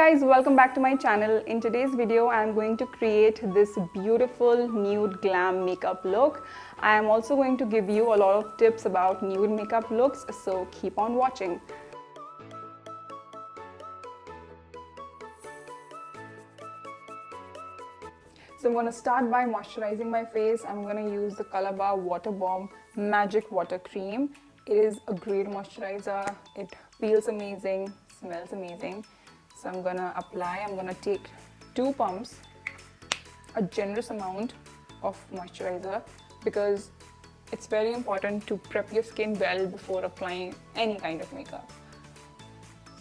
guys, welcome back to my channel. In today's video, I am going to create this beautiful nude glam makeup look. I am also going to give you a lot of tips about nude makeup looks, so keep on watching. So I'm going to start by moisturizing my face. I'm going to use the Colorbar Water Bomb Magic Water Cream. It is a great moisturizer. It feels amazing, smells amazing. So I'm going to apply. I'm going to take 2 pumps, a generous amount of moisturizer, because it's very important to prep your skin well before applying any kind of makeup.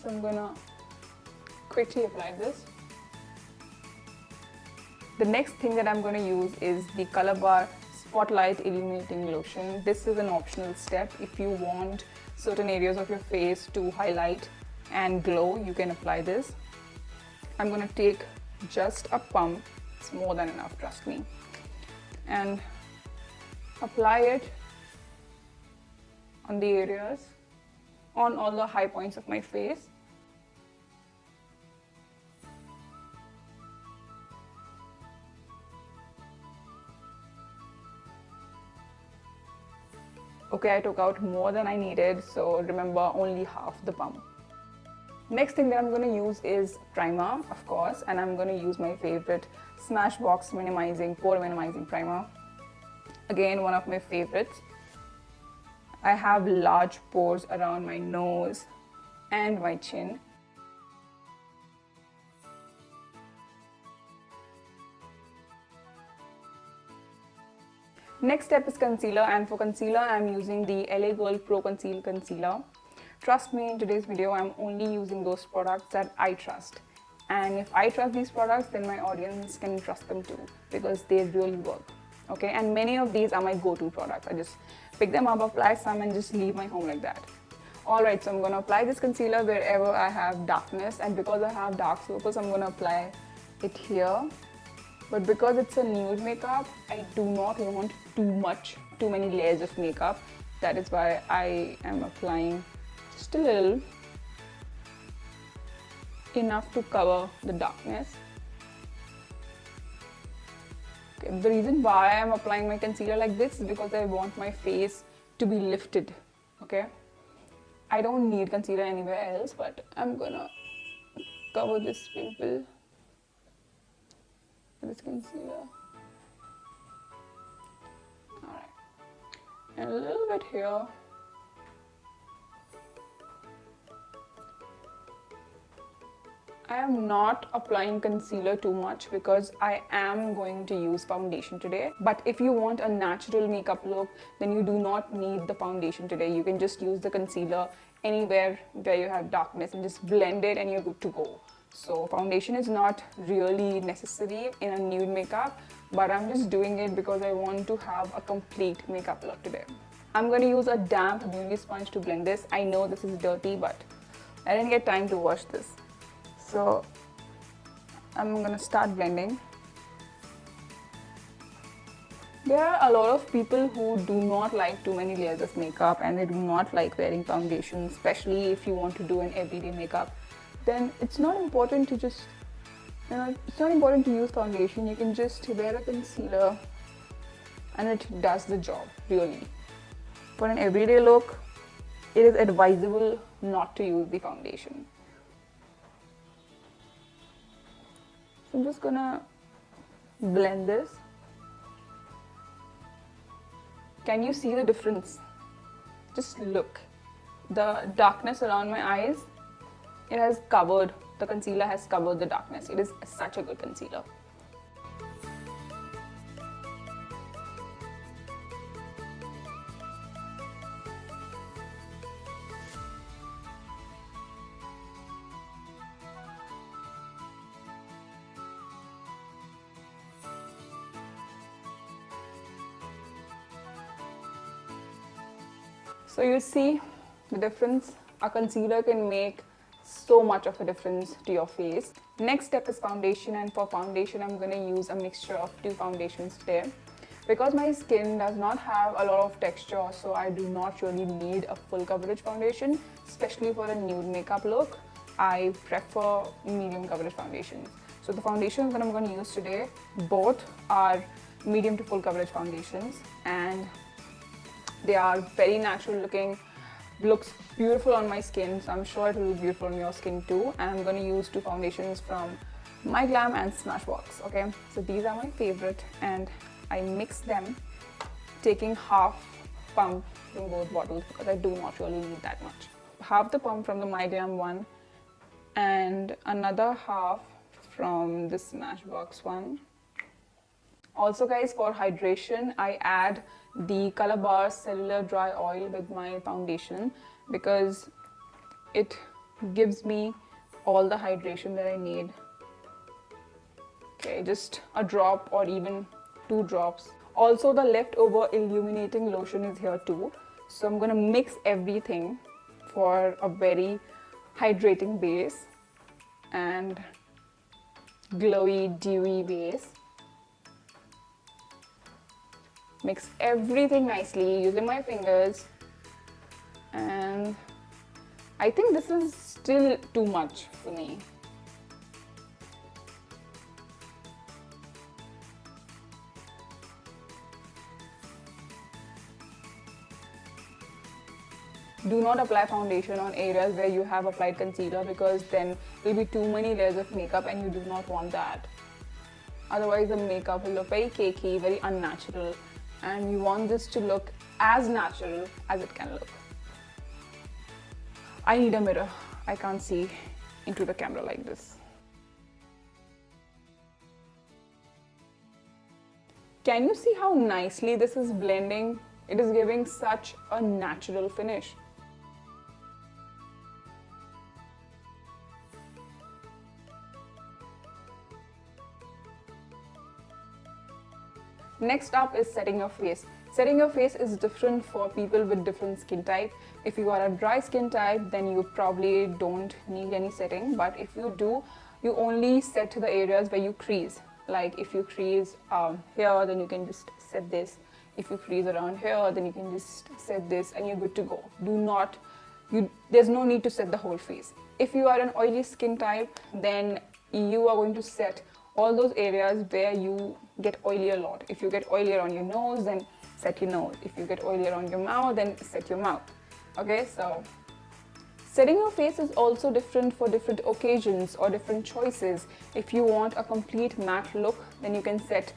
So I'm going to quickly apply this. The next thing that I'm going to use is the Colorbar Spotlight Illuminating Lotion. This is an optional step. If you want certain areas of your face to highlight and glow, you can apply this. I'm going to take just a pump, it's more than enough, trust me, and apply it on the areas, on all the high points of my face. Okay, I took out more than I needed, so remember, only half the pump. Next thing that I'm going to use is primer, of course, and I'm going to use my favorite Smashbox Pore Minimizing Primer. Again, one of my favorites. I have large pores around my nose and my chin. Next step is concealer, and for concealer I'm using the LA Girl Pro Conceal Concealer. Trust me, in today's video I'm only using those products that I trust, and if I trust these products, then my audience can trust them too, because they really work. Okay, and many of these are my go-to products. I just pick them up, apply some, and just leave my home like that. Alright, so I'm going to apply this concealer wherever I have darkness, and because I have dark circles, I'm going to apply it here. But because it's a nude makeup, I do not want too many layers of makeup. That is why I am applying just a little, enough to cover the darkness. Okay, the reason why I am applying my concealer like this is because I want my face to be lifted. Okay, I don't need concealer anywhere else, but I'm gonna cover this pimple. This concealer. Alright. And a little bit here. I am not applying concealer too much because I am going to use foundation today. But if you want a natural makeup look, then you do not need the foundation today. You can just use the concealer anywhere where you have darkness and just blend it and you're good to go. So foundation is not really necessary in a nude makeup, but I'm just doing it because I want to have a complete makeup look today. I'm going to use a damp beauty sponge to blend this. I know this is dirty, but I didn't get time to wash this. So I'm going to start blending. There are a lot of people who do not like too many layers of makeup, and they do not like wearing foundation, especially if you want to do an everyday makeup. Then it's not important to just, it's not important to use foundation. You can just wear a concealer and it does the job, really. For an everyday look, it is advisable not to use the foundation. So I'm just gonna blend this. Can you see the difference? Just look. The darkness around my eyes, it has covered, the concealer has covered the darkness. It is such a good concealer. So you see the difference. A concealer can make so much of a difference to your face. Next step is foundation, and for foundation I'm going to use a mixture of 2 foundations today. Because my skin does not have a lot of texture, so I do not really need a full coverage foundation, especially for a nude makeup look. I prefer medium coverage foundations. So the foundations that I'm going to use today, both are medium to full coverage foundations, and they are very natural looking, looks beautiful on my skin, so I'm sure it will look beautiful on your skin too. And I'm going to use two foundations from My Glam and Smashbox. Okay, so these are my favorite, and I mix them, taking half pump from both bottles because I do not really need that much. Half the pump from the My Glam one and another half from the Smashbox one. Also guys, for hydration, I add the Color Bar Cellular Dry Oil with my foundation because it gives me all the hydration that I need. Okay, just a drop or even 2 drops. Also, the leftover illuminating lotion is here too. So I'm gonna mix everything for a very hydrating base and glowy, dewy base. Mix everything nicely using my fingers, and I think this is still too much for me. Do not apply foundation on areas where you have applied concealer because then there will be too many layers of makeup and you do not want that. Otherwise the makeup will look very cakey, very unnatural, and you want this to look as natural as it can look. I need a mirror. I can't see into the camera like this. Can you see how nicely this is blending? It is giving such a natural finish. Next up is setting your face. Setting your face is different for people with different skin type. If you are a dry skin type, then you probably don't need any setting. But if you do, you only set to the areas where you crease. Like if you crease here, then you can just set this. If you crease around here, then you can just set this and you're good to go. There's no need to set the whole face. If you are an oily skin type, then you are going to set all those areas where you get oily a lot. If you get oilier on your nose, then set your nose. If you get oilier on your mouth, then set your mouth. Okay, so setting your face is also different for different occasions or different choices. If you want a complete matte look, then you can set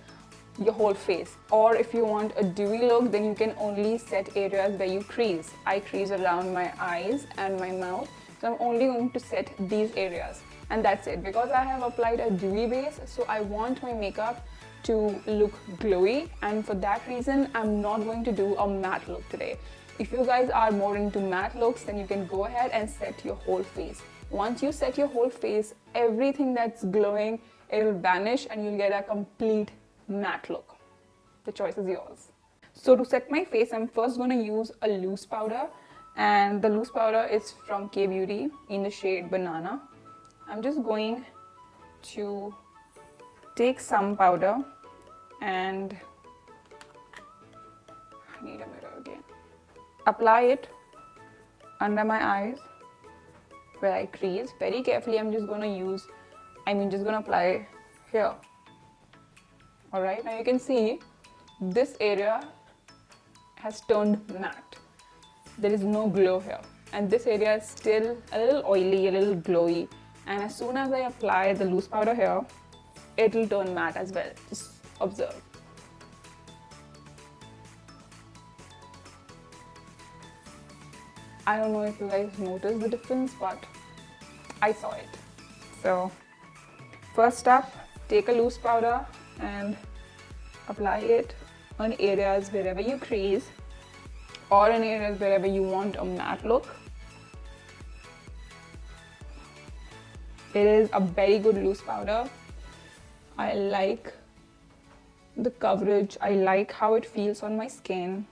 your whole face. Or if you want a dewy look, then you can only set areas where you crease. I crease around my eyes and my mouth, so I'm only going to set these areas. And that's it, because I have applied a dewy base, so I want my makeup to look glowy, and for that reason I'm not going to do a matte look today. If you guys are more into matte looks, then you can go ahead and set your whole face. Once you set your whole face, everything that's glowing, it will vanish and you'll get a complete matte look. The choice is yours. So to set my face, I'm first going to use a loose powder, and the loose powder is from K Beauty in the shade Banana. I'm just going to take some powder, and I need a mirror again. Apply it under my eyes where I crease. Very carefully, I'm just going to apply here. Alright, now you can see this area has turned matte. There is no glow here, and this area is still a little oily, a little glowy. And as soon as I apply the loose powder here, it will turn matte as well. Just observe. I don't know if you guys noticed the difference, but I saw it. So first up, take a loose powder and apply it on areas wherever you crease or in areas wherever you want a matte look. It is a very good loose powder. I like the coverage. I like how it feels on my skin.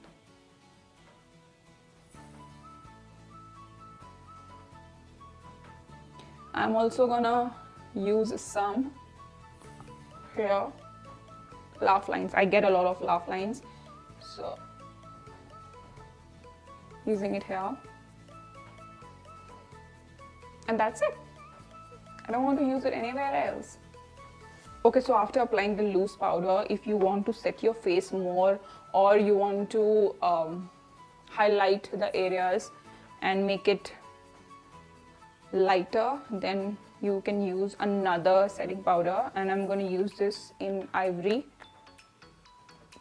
I'm also gonna use some here, laugh lines. I get a lot of laugh lines, so using it here. And that's it. I don't want to use it anywhere else. Okay, so after applying the loose powder, if you want to set your face more, or you want to highlight the areas and make it lighter, then you can use another setting powder, and I'm going to use this in Ivory,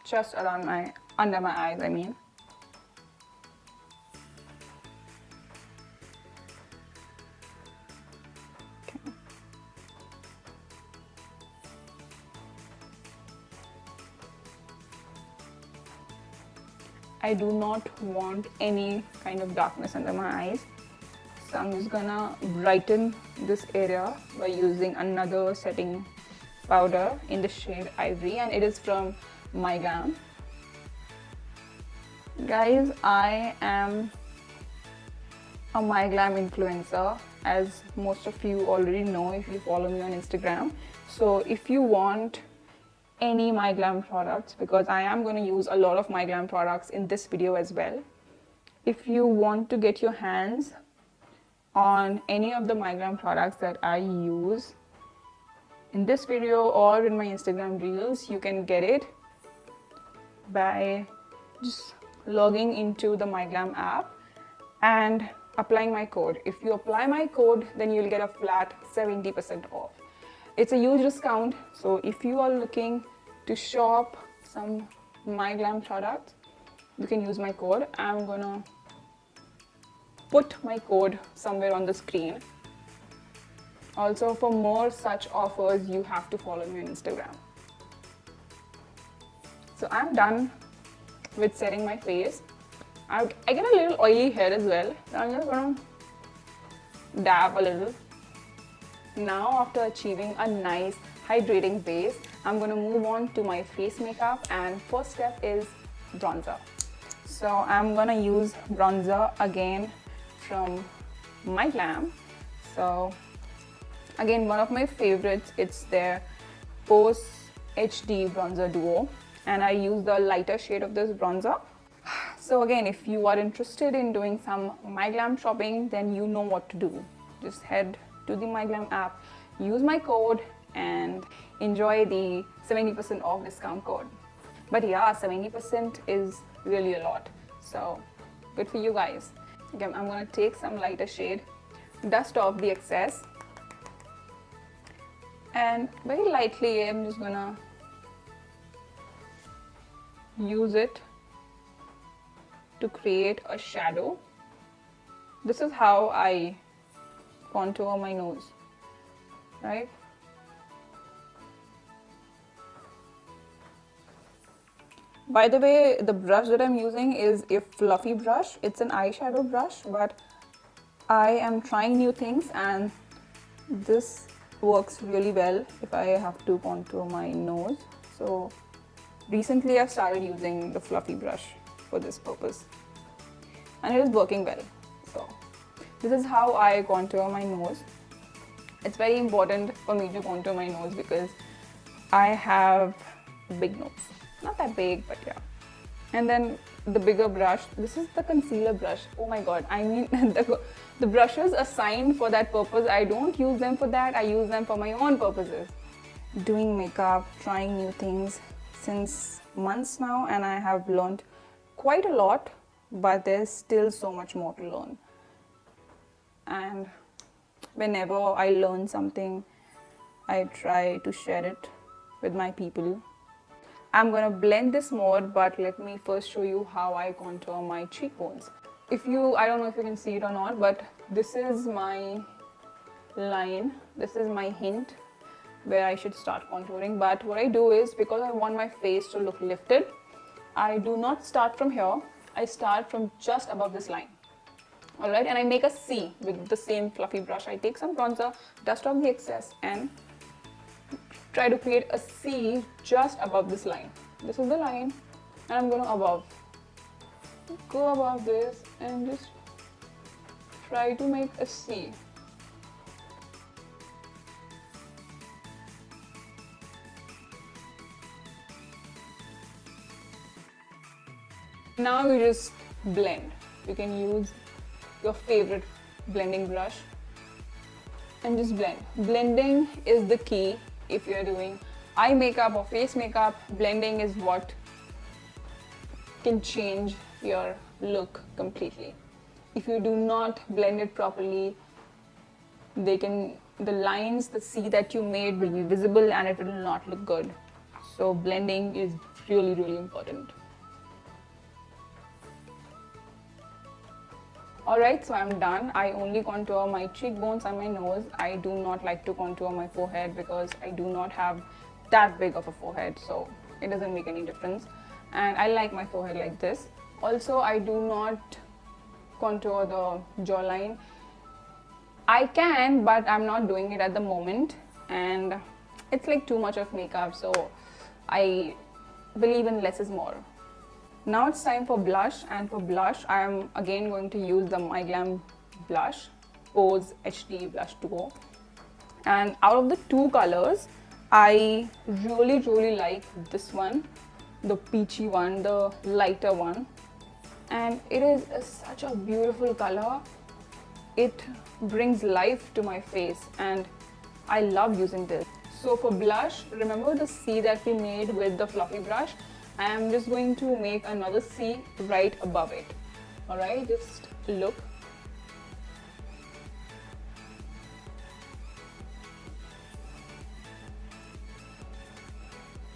just around under my eyes, I mean. I do not want any kind of darkness under my eyes, so I'm just gonna brighten this area by using another setting powder in the shade Ivory, and it is from MyGlam. Guys, I am a MyGlam influencer, as most of you already know if you follow me on Instagram. So if you want any MyGlam products, because I am going to use a lot of MyGlam products in this video as well. If you want to get your hands on any of the MyGlam products that I use in this video or in my Instagram reels, you can get it by just logging into the MyGlam app and applying my code. If you apply my code, then you'll get a flat 70% off. It's a huge discount, so if you are looking to shop some MyGlam products, you can use my code. I'm gonna put my code somewhere on the screen. Also, for more such offers, you have to follow me on Instagram. So I'm done with setting my face. I get a little oily hair as well, so I'm just gonna dab a little. Now, after achieving a nice hydrating base, I'm going to move on to my face makeup, and first step is bronzer. So I'm going to use bronzer again from MyGlam. So again, one of my favorites, it's their Pose HD Bronzer Duo, and I use the lighter shade of this bronzer. So again, if you are interested in doing some MyGlam shopping, then you know what to do. Just head to the MyGlam app, use my code, and enjoy the 70% off discount code. But yeah, 70% is really a lot, so good for you guys. Again, I'm gonna take some lighter shade, dust off the excess, and very lightly I'm just gonna use it to create a shadow. This is how I contour my nose, right? By the way, the brush that I'm using is a fluffy brush. It's an eyeshadow brush, but I am trying new things, and this works really well if I have to contour my nose. So recently I've started using the fluffy brush for this purpose, and it is working well. So this is how I contour my nose. It's very important for me to contour my nose because I have a big nose. Not that big, but yeah. And then the bigger brush, this is the concealer brush. Oh my god, I mean the brushes assigned for that purpose, I don't use them for that, I use them for my own purposes. Doing makeup, trying new things since months now, and I have learned quite a lot, but there's still so much more to learn. And whenever I learn something, I try to share it with my people. I'm gonna blend this more, but let me first show you how I contour my cheekbones. I don't know if you can see it or not, but this is my line, this is my hint where I should start contouring. But what I do is, because I want my face to look lifted, I do not start from here, I start from just above this line. Alright, and I make a C with the same fluffy brush. I take some bronzer, dust off the excess, and try to create a C just above this line. This is the line, and I'm gonna go above this and just try to make a C. Now you just blend. You can use your favorite blending brush and just blend. Blending is the key. If you're doing eye makeup or face makeup, blending is what can change your look completely. If you do not blend it properly, the lines, the C that you made will be visible and it will not look good. So blending is really, really important. Alright, so I'm done. I only contour my cheekbones and my nose. I do not like to contour my forehead because I do not have that big of a forehead, so it doesn't make any difference. And I like my forehead like this. Also, I do not contour the jawline. I can, but I'm not doing it at the moment, and it's like too much of makeup, so I believe in less is more. Now it's time for blush, and for blush I am again going to use the MyGlam blush, Pose HD Blush Duo. And out of the two colors, I really like this one, the peachy one, the lighter one. And it is such a beautiful color. It brings life to my face and I love using this. So for blush, remember the C that we made with the fluffy brush? I am just going to make another C right above it. Alright, just look.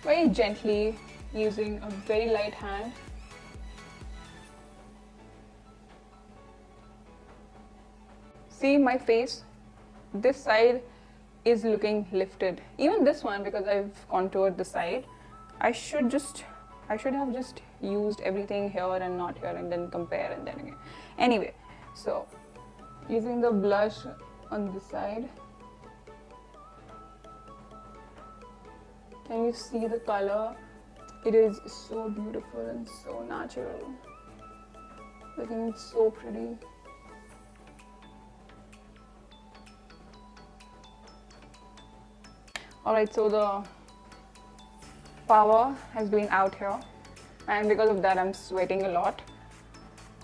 Very gently, using a very light hand. See my face? This side is looking lifted. Even this one, because I've contoured the side, I should have just used everything here and not here and then compare and then again. Anyway, so using the blush on this side. Can you see the color? It is so beautiful and so natural. Looking so pretty. Alright, so the power has been out here and because of that I'm sweating a lot.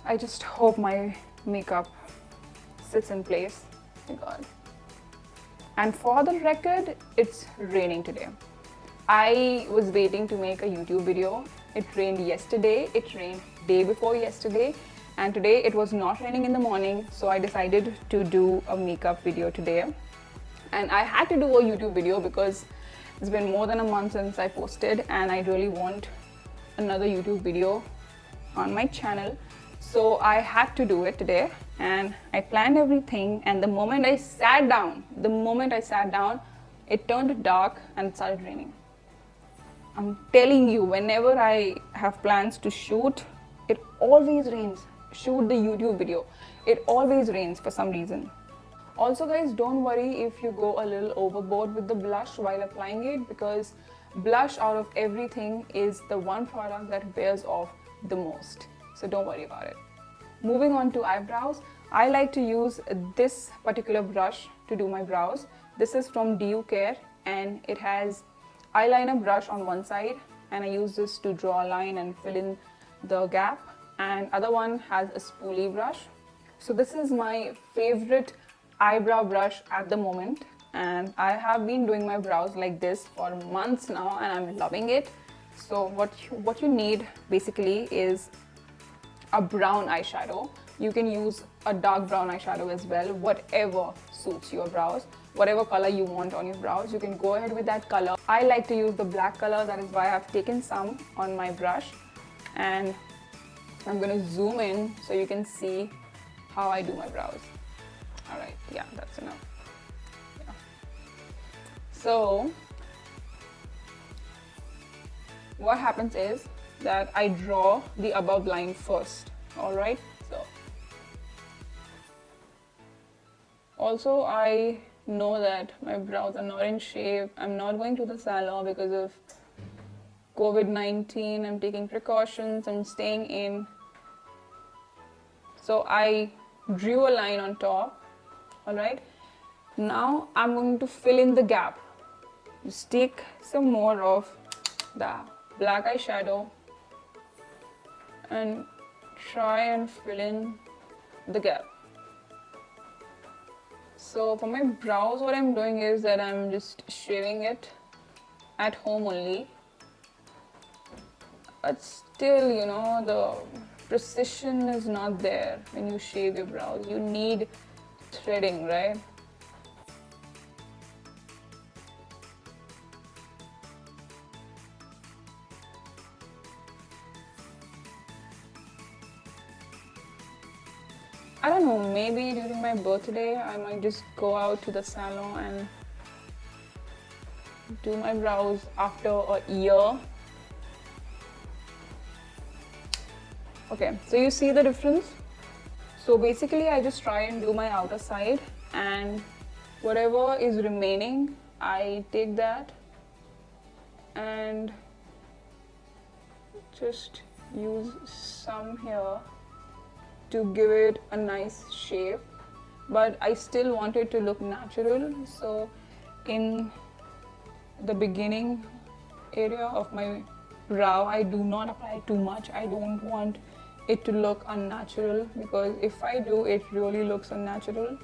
I just hope my makeup sits in place. Oh my god. And for the record, it's raining today. I was waiting to make a YouTube video. It rained yesterday, it rained day before yesterday, and today it was not raining in the morning, so I decided to do a makeup video today. And I had to do a YouTube video because it's been more than a month since I posted and I really want another YouTube video on my channel. So I had to do it today and I planned everything, and the moment I sat down, it turned dark and it started raining. I'm telling you, whenever I have plans to shoot, it always rains. Shoot the YouTube video, it always rains for some reason. Also guys, don't worry if you go a little overboard with the blush while applying it, because blush out of everything is the one product that wears off the most. So don't worry about it. Moving on to eyebrows, I like to use this particular brush to do my brows. This is from DU Care and it has eyeliner brush on one side, and I use this to draw a line and fill in the gap, and other one has a spoolie brush. So this is my favorite eyebrow brush at the moment, and I have been doing my brows like this for months now and I'm loving it. So what you need basically is a brown eyeshadow. You can use a dark brown eyeshadow as well, whatever suits your brows, whatever color you want on your brows, you can go ahead with that color. I like to use the black color, that is why I've taken some on my brush, and I'm gonna zoom in so you can see how I do my brows. Alright, yeah, that's enough. Yeah. So what happens is that I draw the above line first. Alright, so also I know that my brows are not in shape. I'm not going to the salon because of COVID-19. I'm taking precautions, I'm staying in. So I drew a line on top. Alright, now I'm going to fill in the gap. Just take some more of the black eyeshadow and try and fill in the gap. So for my brows, what I'm doing is that I'm just shaving it at home only. But still, you know, the precision is not there when you shave your brows. You need threading, right? I don't know, maybe during my birthday I might just go out to the salon and do my brows after a year. Okay, so you see the difference? So basically I just try and do my outer side, and whatever is remaining, I take that and just use some here to give it a nice shape, but I still want it to look natural. So in the beginning area of my brow, I do not apply too much. I don't want it to look unnatural, because if I do, it really looks unnatural.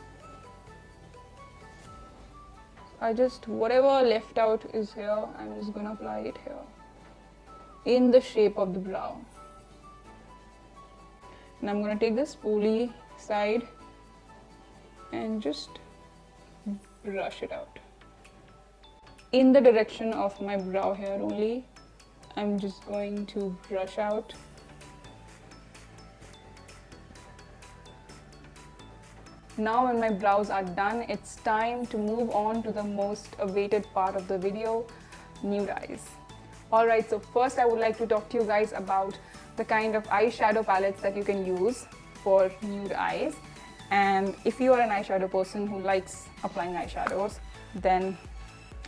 I just, whatever left out is here, I'm just gonna apply it here in the shape of the brow. And I'm gonna take the spoolie side and just brush it out in the direction of my brow hair only. I'm just going to brush out. Now when my brows are done, it's time to move on to the most awaited part of the video, nude eyes. Alright, so first I would like to talk to you guys about the kind of eyeshadow palettes that you can use for nude eyes. And if you are an eyeshadow person who likes applying eyeshadows, then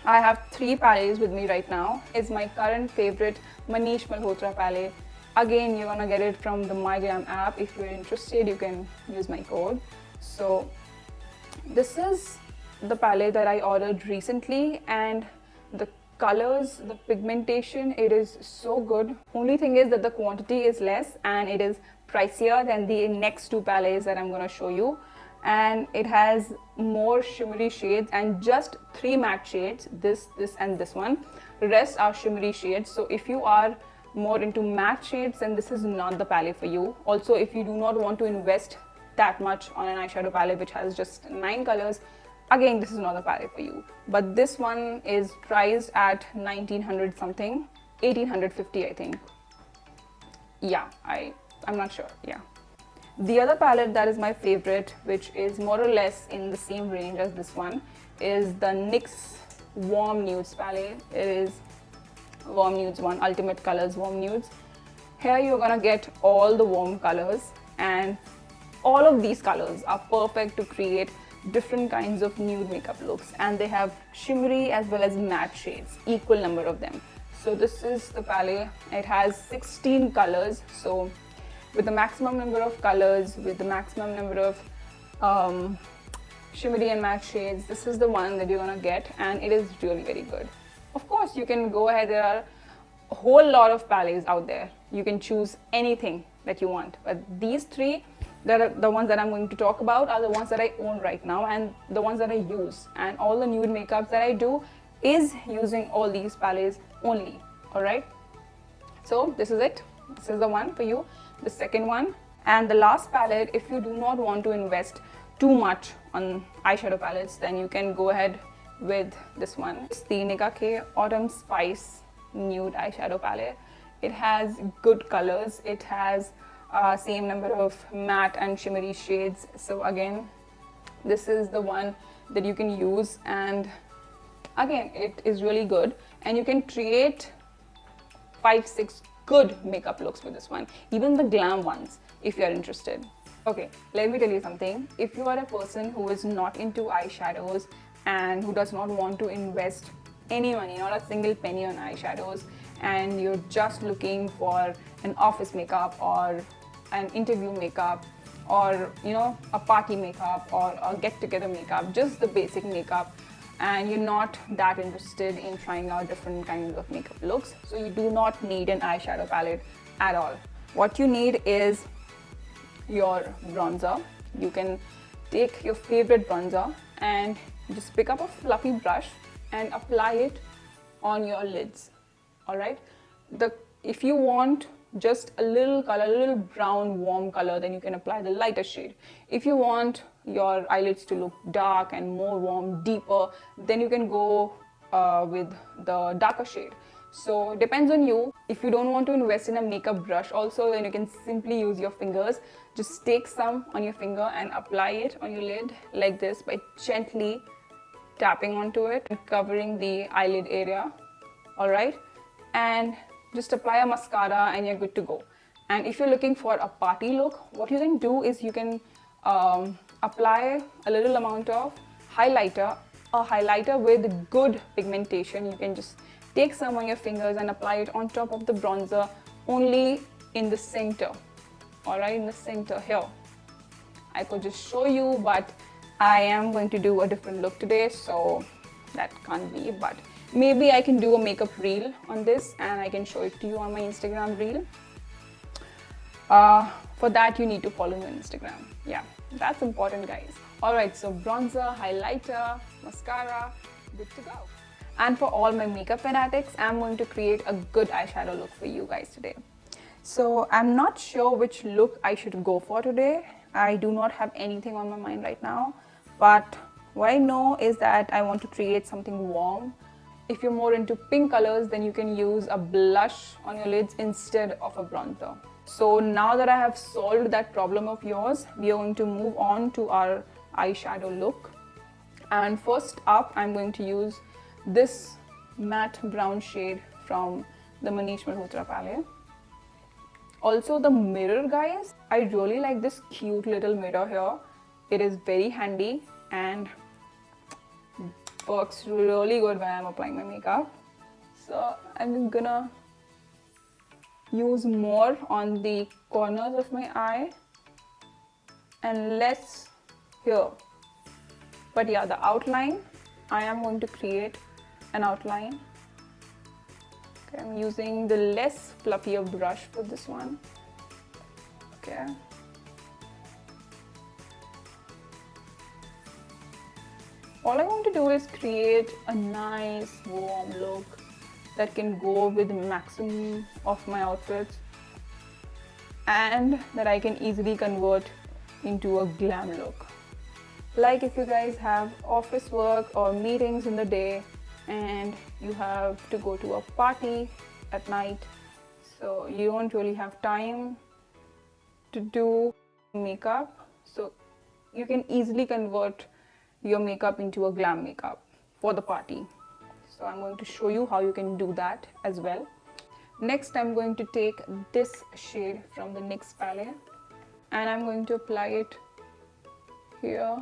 I have 3 palettes with me right now. It's my current favorite Manish Malhotra palette. Again, you're gonna get it from the MyGlam app. If you're interested, you can use my code. So this is the palette that I ordered recently, and the colors, the pigmentation, it is so good. Only thing is that the quantity is less and it is pricier than the next 2 palettes that I'm going to show you, and it has more shimmery shades and just 3 matte shades, this and this one. The rest are shimmery shades. So if you are more into matte shades, then this is not the palette for you. Also, if you do not want to invest that much on an eyeshadow palette which has just 9 colors, again, this is not the palette for you. But this one is priced at 1900 something, 1850 I think. Yeah, I'm not sure. Yeah. The other palette that is my favorite, which is more or less in the same range as this one, is the NYX Warm Nudes palette. It is Warm Nudes one, Ultimate Colors Warm Nudes. Here you're gonna get all the warm colors, and all of these colors are perfect to create different kinds of nude makeup looks, and they have shimmery as well as matte shades, equal number of them. So this is the palette. It has 16 colors. So with the maximum number of colors, with the maximum number of shimmery and matte shades, this is the one that you're gonna get, and it is really very good. Of course, you can go ahead. There are a whole lot of palettes out there. You can choose anything that you want, but these 3, that are the ones that I'm going to talk about, are the ones that I own right now and the ones that I use. And all the nude makeups that I do is using all these palettes only. Alright, so this is it. This is the one for you, the second one. And the last palette, if you do not want to invest too much on eyeshadow palettes, then you can go ahead with this one. It's the Nicka K Autumn Spice Nude Eyeshadow Palette. It has good colors. It has same number of matte and shimmery shades. So again, this is the one that you can use, and again, it is really good, and you can create 5-6 good makeup looks with this one, even the glam ones if you are interested. Okay, let me tell you something. If you are a person who is not into eyeshadows and who does not want to invest any money, not a single penny on eyeshadows, and you're just looking for an office makeup or an interview makeup, or a party makeup or a get-together makeup, just the basic makeup, and you're not that interested in trying out different kinds of makeup looks, so you do not need an eyeshadow palette at all. What you need is your bronzer. You can take your favorite bronzer and just pick up a fluffy brush and apply it on your lids. All right, if you want just a little color, a little brown warm color, then you can apply the lighter shade. If you want your eyelids to look dark and more warm, deeper, then you can go with the darker shade. So it depends on you. If you don't want to invest in a makeup brush also, then you can simply use your fingers. Just take some on your finger and apply it on your lid like this by gently tapping onto it and covering the eyelid area. All right, and just apply a mascara and you're good to go. And if you're looking for a party look, what you can do is you can apply a little amount of highlighter, a highlighter with good pigmentation. You can just take some on your fingers and apply it on top of the bronzer, only in the center. All right, in the center here. I could just show you, but I am going to do a different look today, so that can't be. But maybe I can do a makeup reel on this and I can show it to you on my Instagram reel. For that, you need to follow me on Instagram. Yeah, that's important, guys. All right, so bronzer, highlighter, mascara, good to go. And for all my makeup fanatics, I'm going to create a good eyeshadow look for you guys today. So I'm not sure which look I should go for today. I do not have anything on my mind right now, but what I know is that I want to create something warm. If you're more into pink colors, then you can use a blush on your lids instead of a bronzer. So now that I have solved that problem of yours, we are going to move on to our eyeshadow look. And first up, I'm going to use this matte brown shade from the Manish Malhotra palette. Also the mirror, guys, I really like this cute little mirror here. It is very handy and works really good when I'm applying my makeup. So I'm just gonna use more on the corners of my eye and less here. But yeah, the outline, I am going to create an outline. Okay, I'm using the less fluffier brush for this one. Okay. All I want to do is create a nice warm look that can go with the maximum of my outfits and that I can easily convert into a glam look. Like if you guys have office work or meetings in the day and you have to go to a party at night, so you don't really have time to do makeup, so you can easily convert your makeup into a glam makeup for the party. So I'm going to show you how you can do that as well. Next, I'm going to take this shade from the NYX palette and I'm going to apply it here.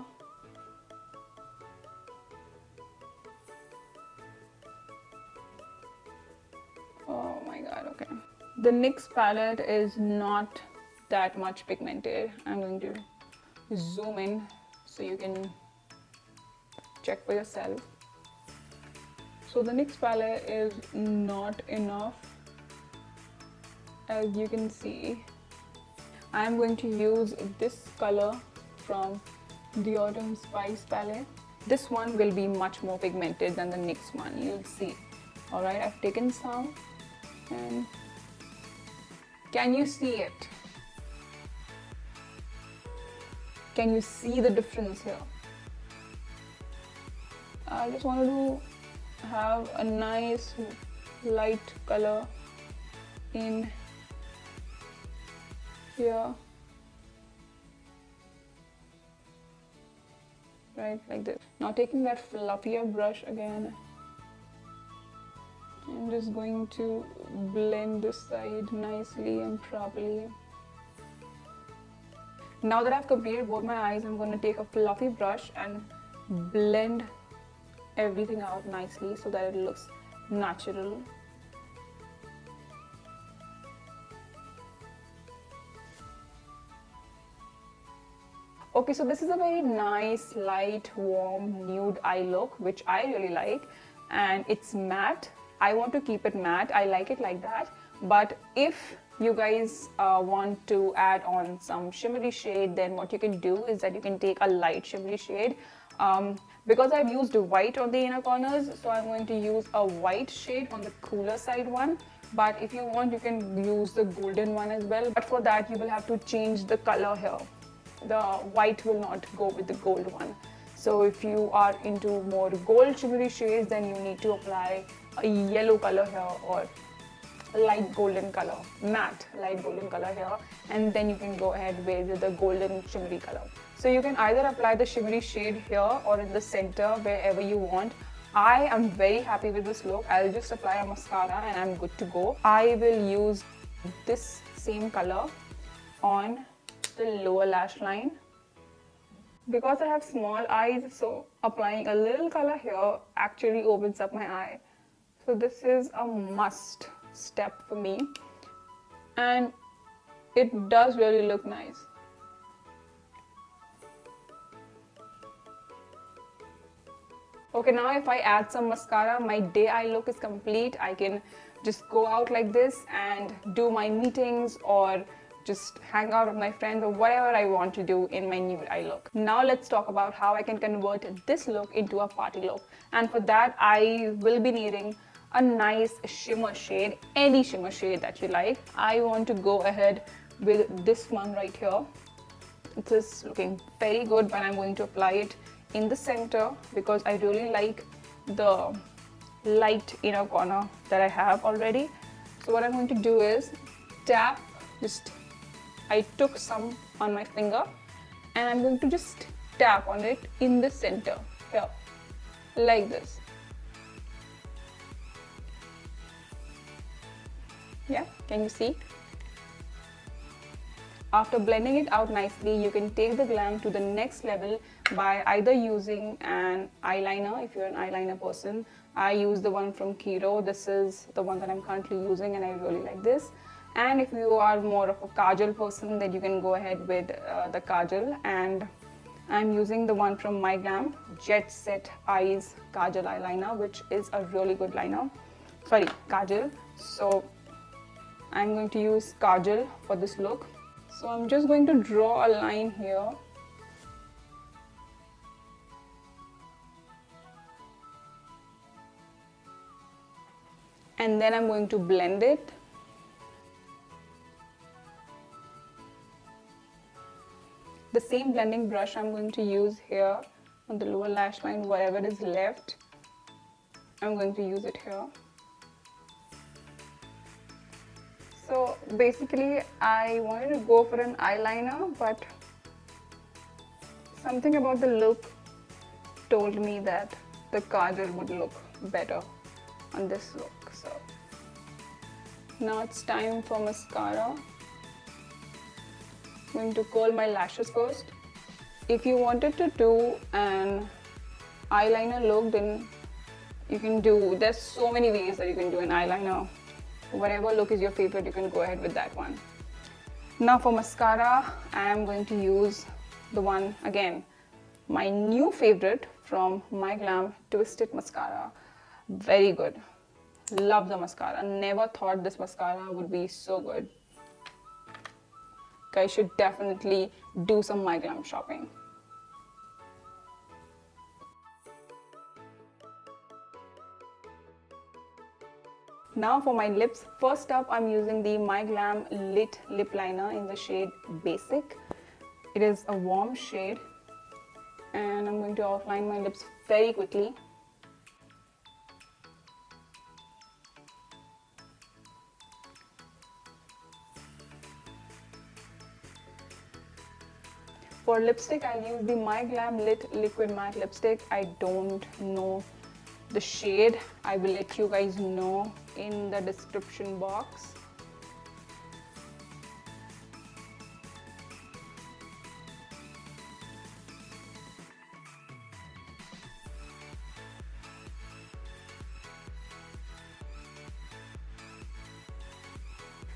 Oh my god, okay. The NYX palette is not that much pigmented. I'm going to zoom in so you can check for yourself. So the NYX palette is not enough, as you can see. I'm going to use this color from the Autumn Spice palette. This one will be much more pigmented than the NYX one, you'll see. Alright, I've taken some and can you see it? Can you see the difference here? I just wanted to have a nice light color in here, right, like this. Now taking that fluffier brush again, I'm just going to blend this side nicely and properly. Now that I've completed both my eyes, I'm going to take a fluffy brush and blend everything out nicely so that it looks natural. Okay, so this is a very nice, light, warm, nude eye look, which I really like, and it's matte. I want to keep it matte. I like it like that. But if you guys want to add on some shimmery shade, then what you can do is that you can take a light shimmery shade. Because I've used white on the inner corners, so I'm going to use a white shade on the cooler side one. But if you want, you can use the golden one as well. But for that, you will have to change the color here. The white will not go with the gold one. So if you are into more gold shimmery shades, then you need to apply a yellow color here, or light golden color, matte light golden color here, and then you can go ahead with the golden shimmery color. So you can either apply the shimmery shade here or in the center, wherever you want. I am very happy with this look. I'll just apply a mascara and I'm good to go. I will use this same color on the lower lash line. Because I have small eyes, so applying a little color here actually opens up my eye. So this is a must step for me, and it does really look nice. Okay, now if I add some mascara, my day eye look is complete. I can just go out like this and do my meetings or just hang out with my friends or whatever I want to do in my nude eye look. Now let's talk about how I can convert this look into a party look. And for that, I will be needing a nice shimmer shade, any shimmer shade that you like. I want to go ahead with this one right here. It is looking very good, but I'm going to apply it in the center because I really like the light inner corner that I have already. So what I'm going to do is tap, I took some on my finger and I'm going to just tap on it in the center here, like this. Yeah, can you see? After blending it out nicely, you can take the glam to the next level by either using an eyeliner. If you're an eyeliner person, I use the one from Kiro. This is the one that I'm currently using and I really like this. And if you are more of a kajal person, then you can go ahead with the kajal. And I'm using the one from My Glam, Jet Set Eyes Kajal Eyeliner, which is a really good liner. Sorry, kajal. So I'm going to use kajal for this look. So I'm just going to draw a line here. And then I'm going to blend it. The same blending brush I'm going to use here on the lower lash line, whatever is left, I'm going to use it here. So basically I wanted to go for an eyeliner, but something about the look told me that the kajal would look better on this look. So now it's time for mascara. I'm going to curl my lashes first. If you wanted to do an eyeliner look, then you can do, there's so many ways that you can do an eyeliner. Whatever look is your favorite, you can go ahead with that one. Now for mascara, I am going to use the one, again, my new favorite from My Glam, Twisted Mascara. Very good. Love the mascara. Never thought this mascara would be so good. Guys should definitely do some My Glam shopping. Now for my lips, first up I'm using the My Glam Lit Lip Liner in the shade Basic. It is a warm shade and I'm going to outline my lips very quickly. For lipstick, I'll use the My Glam Lit Liquid Matte Lipstick. I don't know the shade. I will let you guys know in the description box.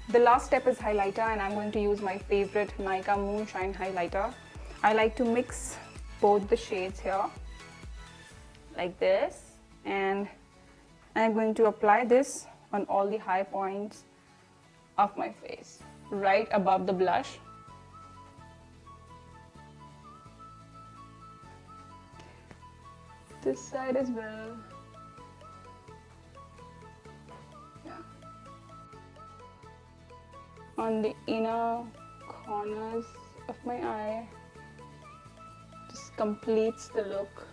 The last step is highlighter, and I'm going to use my favorite Nykaa Moonshine highlighter. I like to mix both the shades here like this, and I'm going to apply this on all the high points of my face, right above the blush. this side as well. Yeah. On the inner corners of my eye, just completes the look.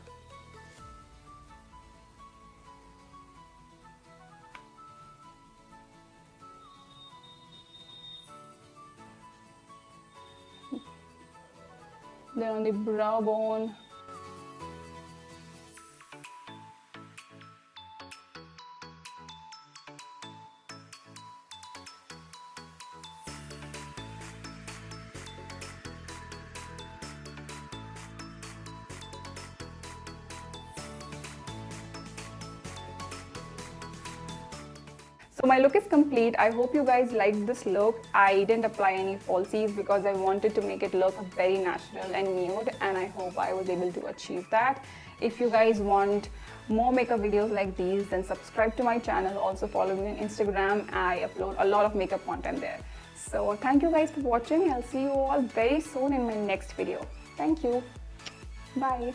Then on the brow bone, so my look is complete. I hope you guys liked this look. I didn't apply any falsies because I wanted to make it look very natural and nude, and I hope I was able to achieve that. If you guys want more makeup videos like these, then subscribe to my channel. Also follow me on Instagram. I upload a lot of makeup content there. So thank you guys for watching. I'll see you all very soon in my next video. Thank you. Bye.